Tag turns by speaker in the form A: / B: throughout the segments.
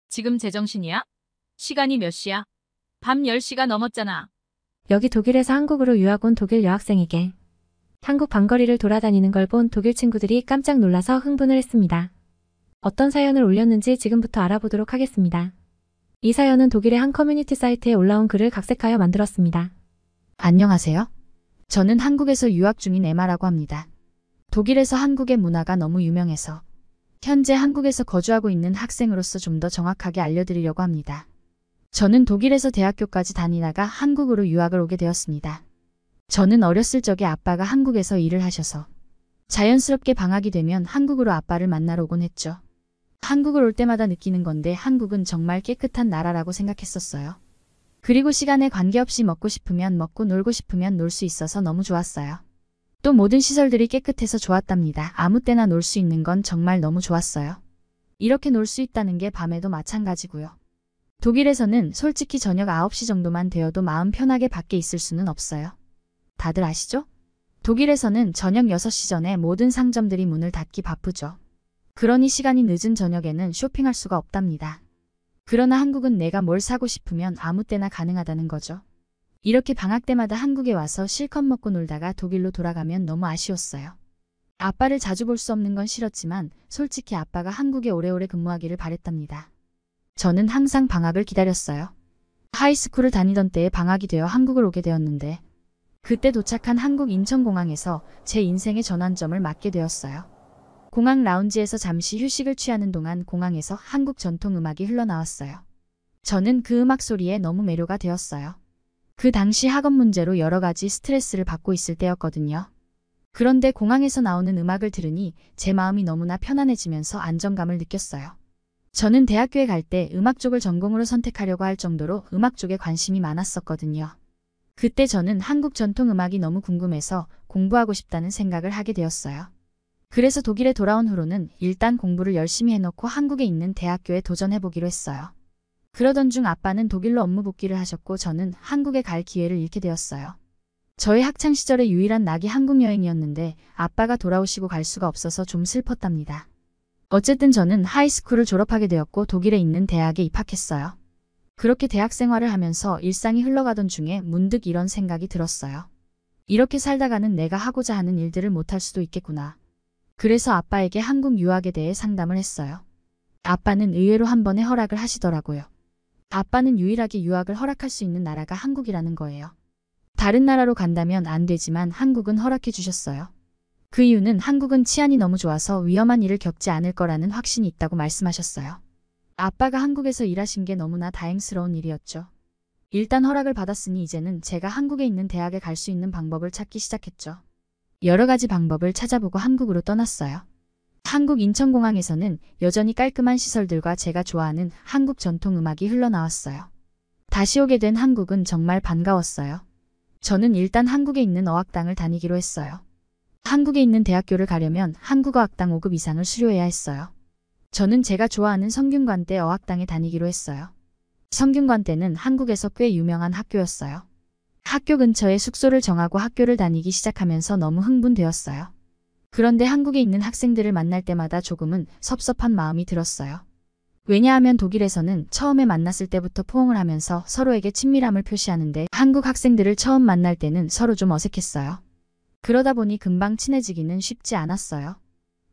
A: 지금 제정신이야? 시간이 몇 시야? 밤 10시가 넘었잖아.
B: 여기 독일에서 한국으로 유학 온 독일 여학생에게 한국 밤거리를 돌아다니는 걸 본 독일 친구들이 깜짝 놀라서 흥분을 했습니다. 어떤 사연을 올렸는지 지금부터 알아보도록 하겠습니다. 이 사연은 독일의 한 커뮤니티 사이트에 올라온 글을 각색하여 만들었습니다.
C: 안녕하세요. 저는 한국에서 유학 중인 에마라고 합니다. 독일에서 한국의 문화가 너무 유명해서 현재 한국에서 거주하고 있는 학생으로서 좀 더 정확하게 알려드리려고 합니다. 저는 독일에서 대학교까지 다니다가 한국으로 유학을 오게 되었습니다. 저는 어렸을 적에 아빠가 한국에서 일을 하셔서 자연스럽게 방학이 되면 한국으로 아빠를 만나러 오곤 했죠. 한국을 올 때마다 느끼는 건데 한국은 정말 깨끗한 나라라고 생각했었어요. 그리고 시간에 관계없이 먹고 싶으면 먹고 놀고 싶으면 놀 수 있어서 너무 좋았어요. 또 모든 시설들이 깨끗해서 좋았답니다. 아무 때나 놀 수 있는 건 정말 너무 좋았어요. 이렇게 놀 수 있다는 게 밤에도 마찬가지고요. 독일에서는 솔직히 저녁 9시 정도만 되어도 마음 편하게 밖에 있을 수는 없어요. 다들 아시죠? 독일에서는 저녁 6시 전에 모든 상점들이 문을 닫기 바쁘죠. 그러니 시간이 늦은 저녁에는 쇼핑할 수가 없답니다. 그러나 한국은 내가 뭘 사고 싶으면 아무 때나 가능하다는 거죠. 이렇게 방학 때마다 한국에 와서 실컷 먹고 놀다가 독일로 돌아가면 너무 아쉬웠어요. 아빠를 자주 볼 수 없는 건 싫었지만 솔직히 아빠가 한국에 오래오래 근무하기를 바랬답니다. 저는 항상 방학을 기다렸어요. 하이스쿨을 다니던 때에 방학이 되어 한국을 오게 되었는데 그때 도착한 한국 인천공항에서 제 인생의 전환점을 맞게 되었어요. 공항 라운지에서 잠시 휴식을 취하는 동안 공항에서 한국 전통 음악이 흘러나왔어요. 저는 그 음악 소리에 너무 매료가 되었어요. 그 당시 학업 문제로 여러 가지 스트레스를 받고 있을 때였거든요. 그런데 공항에서 나오는 음악을 들으니 제 마음이 너무나 편안해지면서 안정감을 느꼈어요. 저는 대학교에 갈 때 음악 쪽을 전공으로 선택하려고 할 정도로 음악 쪽에 관심이 많았었거든요. 그때 저는 한국 전통 음악이 너무 궁금해서 공부하고 싶다는 생각을 하게 되었어요. 그래서 독일에 돌아온 후로는 일단 공부를 열심히 해놓고 한국에 있는 대학교에 도전해보기로 했어요. 그러던 중 아빠는 독일로 업무 복귀를 하셨고 저는 한국에 갈 기회를 잃게 되었어요. 저의 학창시절의 유일한 낙이 한국 여행이었는데 아빠가 돌아오시고 갈 수가 없어서 좀 슬펐답니다. 어쨌든 저는 하이스쿨을 졸업하게 되었고 독일에 있는 대학에 입학했어요. 그렇게 대학 생활을 하면서 일상이 흘러가던 중에 문득 이런 생각이 들었어요. 이렇게 살다가는 내가 하고자 하는 일들을 못할 수도 있겠구나. 그래서 아빠에게 한국 유학에 대해 상담을 했어요. 아빠는 의외로 한 번에 허락을 하시더라고요. 아빠는 유일하게 유학을 허락할 수 있는 나라가 한국이라는 거예요. 다른 나라로 간다면 안 되지만 한국은 허락해 주셨어요. 그 이유는 한국은 치안이 너무 좋아서 위험한 일을 겪지 않을 거라는 확신이 있다고 말씀하셨어요. 아빠가 한국에서 일하신 게 너무나 다행스러운 일이었죠. 일단 허락을 받았으니 이제는 제가 한국에 있는 대학에 갈 수 있는 방법을 찾기 시작했죠. 여러 가지 방법을 찾아보고 한국으로 떠났어요. 한국 인천공항에서는 여전히 깔끔한 시설들과 제가 좋아하는 한국 전통 음악이 흘러나왔어요. 다시 오게 된 한국은 정말 반가웠어요. 저는 일단 한국에 있는 어학당을 다니기로 했어요. 한국에 있는 대학교를 가려면 한국어 학당 5급 이상을 수료해야 했어요. 저는 제가 좋아하는 성균관대 어학당에 다니기로 했어요. 성균관대는 한국에서 꽤 유명한 학교였어요. 학교 근처에 숙소를 정하고 학교를 다니기 시작하면서 너무 흥분되었어요. 그런데 한국에 있는 학생들을 만날 때마다 조금은 섭섭한 마음이 들었어요. 왜냐하면 독일에서는 처음에 만났을 때부터 포옹을 하면서 서로에게 친밀함을 표시하는데 한국 학생들을 처음 만날 때는 서로 좀 어색했어요. 그러다 보니 금방 친해지기는 쉽지 않았어요.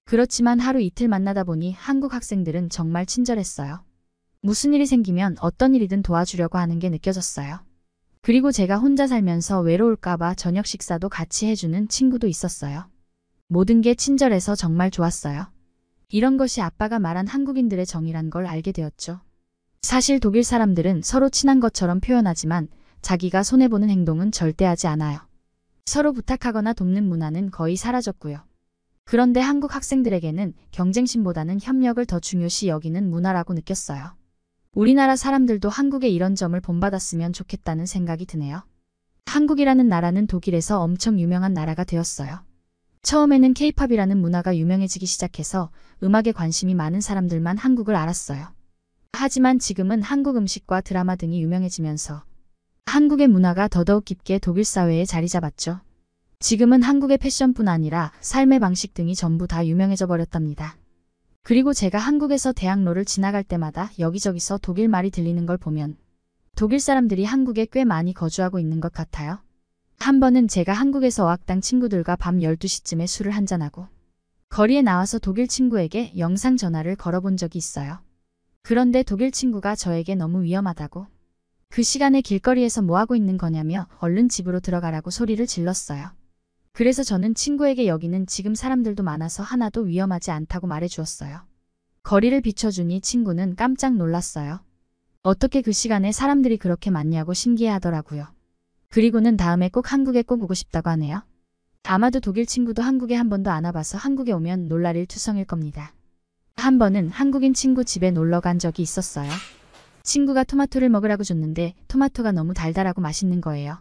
C: 그렇지만 하루 이틀 만나다 보니 한국 학생들은 정말 친절했어요. 무슨 일이 생기면 어떤 일이든 도와주려고 하는 게 느껴졌어요. 그리고 제가 혼자 살면서 외로울까봐 저녁 식사도 같이 해주는 친구도 있었어요. 모든 게 친절해서 정말 좋았어요. 이런 것이 아빠가 말한 한국인들의 정이란 걸 알게 되었죠. 사실 독일 사람들은 서로 친한 것처럼 표현하지만 자기가 손해보는 행동은 절대 하지 않아요. 서로 부탁하거나 돕는 문화는 거의 사라졌고요. 그런데 한국 학생들에게는 경쟁심보다는 협력을 더 중요시 여기는 문화라고 느꼈어요. 우리나라 사람들도 한국에 이런 점을 본받았으면 좋겠다는 생각이 드네요. 한국이라는 나라는 독일에서 엄청 유명한 나라가 되었어요. 처음에는 케이팝이라는 문화가 유명해지기 시작해서 음악에 관심이 많은 사람들만 한국을 알았어요. 하지만 지금은 한국 음식과 드라마 등이 유명해지면서 한국의 문화가 더더욱 깊게 독일 사회에 자리 잡았죠. 지금은 한국의 패션뿐 아니라 삶의 방식 등이 전부 다 유명해져 버렸답니다. 그리고 제가 한국에서 대학로를 지나갈 때마다 여기저기서 독일 말이 들리는 걸 보면 독일 사람들이 한국에 꽤 많이 거주하고 있는 것 같아요. 한 번은 제가 한국에서 어학당 친구들과 밤 12시쯤에 술을 한잔하고 거리에 나와서 독일 친구에게 영상 전화를 걸어본 적이 있어요. 그런데 독일 친구가 저에게 너무 위험하다고 그 시간에 길거리에서 뭐하고 있는 거냐며 얼른 집으로 들어가라고 소리를 질렀어요. 그래서 저는 친구에게 여기는 지금 사람들도 많아서 하나도 위험하지 않다고 말해주었어요. 거리를 비춰주니 친구는 깜짝 놀랐어요. 어떻게 그 시간에 사람들이 그렇게 많냐고 신기해하더라고요. 그리고는 다음에 꼭 한국에 꼭 오고 싶다고 하네요. 아마도 독일 친구도 한국에 한 번도 안 와봐서 한국에 오면 놀랄 일투성일 겁니다. 한 번은 한국인 친구 집에 놀러 간 적이 있었어요. 친구가 토마토를 먹으라고 줬는데 토마토가 너무 달달하고 맛있는 거예요.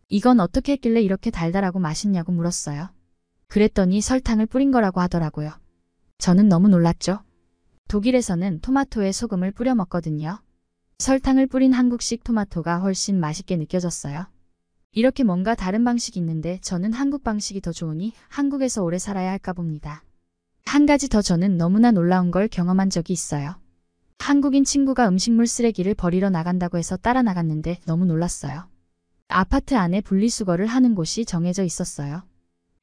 C: 이건 어떻게 했길래 이렇게 달달하고 맛있냐고 물었어요. 그랬더니 설탕을 뿌린 거라고 하더라고요. 저는 너무 놀랐죠. 독일에서는 토마토에 소금을 뿌려 먹거든요. 설탕을 뿌린 한국식 토마토가 훨씬 맛있게 느껴졌어요. 이렇게 뭔가 다른 방식이 있는데 저는 한국 방식이 더 좋으니 한국에서 오래 살아야 할까 봅니다. 한 가지 더 저는 너무나 놀라운 걸 경험한 적이 있어요. 한국인 친구가 음식물 쓰레기를 버리러 나간다고 해서 따라 나갔는데 너무 놀랐어요. 아파트 안에 분리수거를 하는 곳이 정해져 있었어요.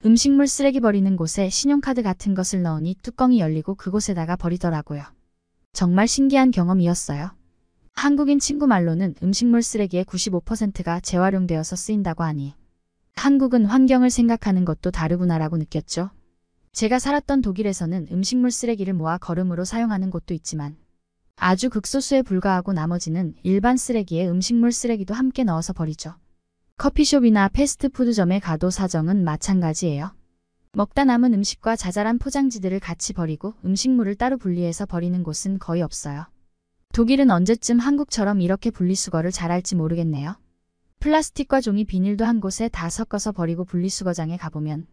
C: 음식물 쓰레기 버리는 곳에 신용카드 같은 것을 넣으니 뚜껑이 열리고 그곳에다가 버리더라고요. 정말 신기한 경험이었어요. 한국인 친구 말로는 음식물 쓰레기의 95%가 재활용되어서 쓰인다고 하니 한국은 환경을 생각하는 것도 다르구나라고 느꼈죠. 제가 살았던 독일에서는 음식물 쓰레기를 모아 거름으로 사용하는 곳도 있지만 아주 극소수에 불과하고 나머지는 일반 쓰레기에 음식물 쓰레기도 함께 넣어서 버리죠. 커피숍이나 패스트푸드점에 가도 사정은 마찬가지예요. 먹다 남은 음식과 자잘한 포장지들을 같이 버리고 음식물을 따로 분리해서 버리는 곳은 거의 없어요. 독일은 언제쯤 한국처럼 이렇게 분리수거를 잘할지 모르겠네요. 플라스틱과 종이, 비닐도 한 곳에 다 섞어서 버리고 분리수거장에 가보면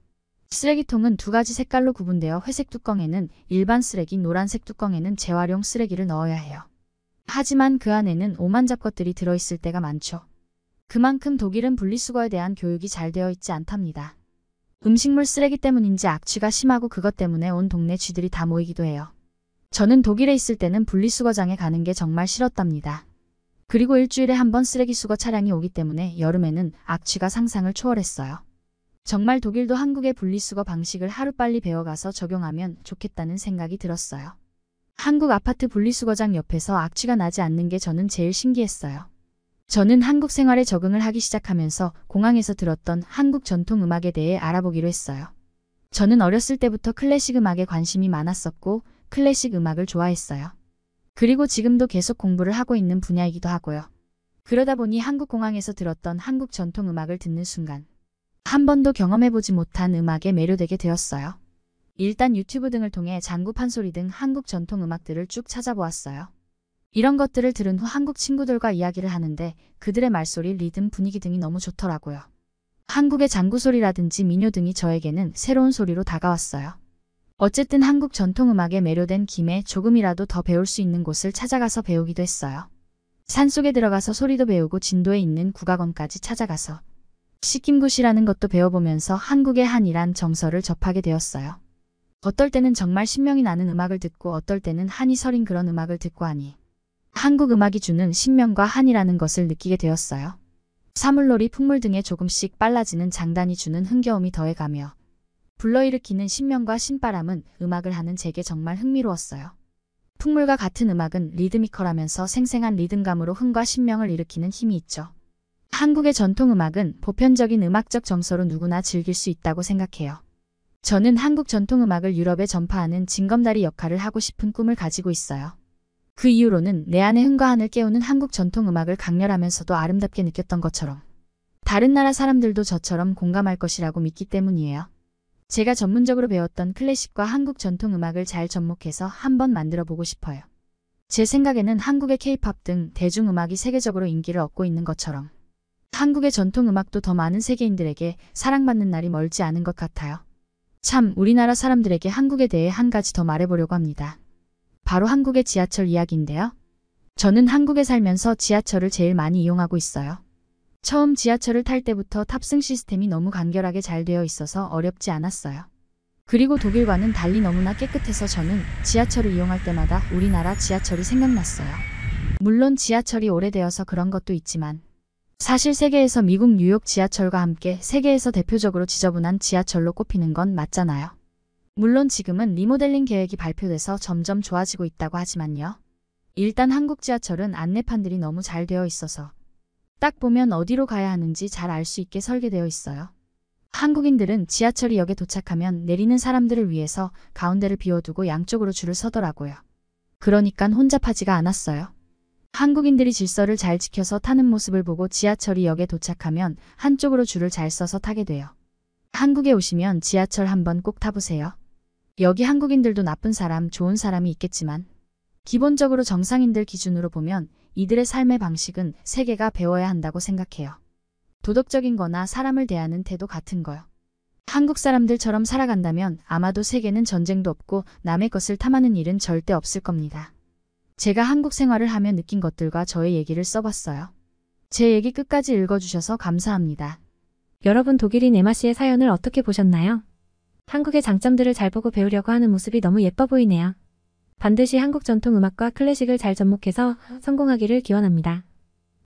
C: 쓰레기통은 두 가지 색깔로 구분되어 회색 뚜껑에는 일반 쓰레기, 노란색 뚜껑에는 재활용 쓰레기를 넣어야 해요. 하지만 그 안에는 오만잡 것들이 들어있을 때가 많죠. 그만큼 독일은 분리수거에 대한 교육이 잘 되어 있지 않답니다. 음식물 쓰레기 때문인지 악취가 심하고 그것 때문에 온 동네 쥐들이 다 모이기도 해요. 저는 독일에 있을 때는 분리수거장에 가는 게 정말 싫었답니다. 그리고 일주일에 한 번 쓰레기 수거 차량이 오기 때문에 여름에는 악취가 상상을 초월했어요. 정말 독일도 한국의 분리수거 방식을 하루빨리 배워가서 적용하면 좋겠다는 생각이 들었어요. 한국 아파트 분리수거장 옆에서 악취가 나지 않는 게 저는 제일 신기했어요. 저는 한국 생활에 적응을 하기 시작하면서 공항에서 들었던 한국 전통 음악에 대해 알아보기로 했어요. 저는 어렸을 때부터 클래식 음악에 관심이 많았었고 클래식 음악을 좋아했어요. 그리고 지금도 계속 공부를 하고 있는 분야이기도 하고요. 그러다 보니 한국 공항에서 들었던 한국 전통 음악을 듣는 순간 한 번도 경험해보지 못한 음악에 매료되게 되었어요. 일단 유튜브 등을 통해 장구 판소리 등 한국 전통 음악들을 쭉 찾아보았어요. 이런 것들을 들은 후 한국 친구들과 이야기를 하는데 그들의 말소리, 리듬, 분위기 등이 너무 좋더라고요. 한국의 장구 소리라든지 민요 등이 저에게는 새로운 소리로 다가왔어요. 어쨌든 한국 전통음악에 매료된 김에 조금이라도 더 배울 수 있는 곳을 찾아가서 배우기도 했어요. 산속에 들어가서 소리도 배우고 진도에 있는 국악원까지 찾아가서 식김굿이라는 것도 배워보면서 한국의 한이란 정서를 접하게 되었어요. 어떨 때는 정말 신명이 나는 음악을 듣고 어떨 때는 한이 서린 그런 음악을 듣고 하니 한국 음악이 주는 신명과 한이라는 것을 느끼게 되었어요. 사물놀이, 풍물 등에 조금씩 빨라지는 장단이 주는 흥겨움이 더해가며 불러일으키는 신명과 신바람은 음악을 하는 제게 정말 흥미로웠어요. 풍물과 같은 음악은 리드미컬하면서 생생한 리듬감으로 흥과 신명을 일으키는 힘이 있죠. 한국의 전통음악은 보편적인 음악적 정서로 누구나 즐길 수 있다고 생각해요. 저는 한국 전통음악을 유럽에 전파하는 징검다리 역할을 하고 싶은 꿈을 가지고 있어요. 그 이유로는 내 안의 흥과 한을 깨우는 한국 전통음악을 강렬하면서도 아름답게 느꼈던 것처럼 다른 나라 사람들도 저처럼 공감할 것이라고 믿기 때문이에요. 제가 전문적으로 배웠던 클래식과 한국 전통음악을 잘 접목해서 한번 만들어 보고 싶어요. 제 생각에는 한국의 K-팝 등 대중음악이 세계적으로 인기를 얻고 있는 것처럼 한국의 전통음악도 더 많은 세계인들에게 사랑받는 날이 멀지 않은 것 같아요. 참, 우리나라 사람들에게 한국에 대해 한 가지 더 말해보려고 합니다. 바로 한국의 지하철 이야기인데요. 저는 한국에 살면서 지하철을 제일 많이 이용하고 있어요. 처음 지하철을 탈 때부터 탑승 시스템이 너무 간결하게 잘 되어 있어서 어렵지 않았어요. 그리고 독일과는 달리 너무나 깨끗해서 저는 지하철을 이용할 때마다 우리나라 지하철이 생각났어요. 물론 지하철이 오래되어서 그런 것도 있지만 사실 세계에서 미국 뉴욕 지하철과 함께 세계에서 대표적으로 지저분한 지하철로 꼽히는 건 맞잖아요. 물론 지금은 리모델링 계획이 발표돼서 점점 좋아지고 있다고 하지만요. 일단 한국 지하철은 안내판들이 너무 잘 되어 있어서 딱 보면 어디로 가야 하는지 잘 알 수 있게 설계되어 있어요. 한국인들은 지하철이 역에 도착하면 내리는 사람들을 위해서 가운데를 비워두고 양쪽으로 줄을 서더라고요. 그러니깐 혼잡하지가 않았어요. 한국인들이 질서를 잘 지켜서 타는 모습을 보고 지하철이 역에 도착하면 한쪽으로 줄을 잘 서서 타게 돼요. 한국에 오시면 지하철 한번 꼭 타보세요. 여기 한국인들도 나쁜 사람, 좋은 사람이 있겠지만 기본적으로 정상인들 기준으로 보면 이들의 삶의 방식은 세계가 배워야 한다고 생각해요. 도덕적인 거나 사람을 대하는 태도 같은 거요. 한국 사람들처럼 살아간다면 아마도 세계는 전쟁도 없고 남의 것을 탐하는 일은 절대 없을 겁니다. 제가 한국 생활을 하며 느낀 것들과 저의 얘기를 써봤어요. 제 얘기 끝까지 읽어주셔서 감사합니다.
B: 여러분 독일인 에마 씨의 사연을 어떻게 보셨나요? 한국의 장점들을 잘 보고 배우려고 하는 모습이 너무 예뻐 보이네요. 반드시 한국 전통 음악과 클래식을 잘 접목해서 성공하기를 기원합니다.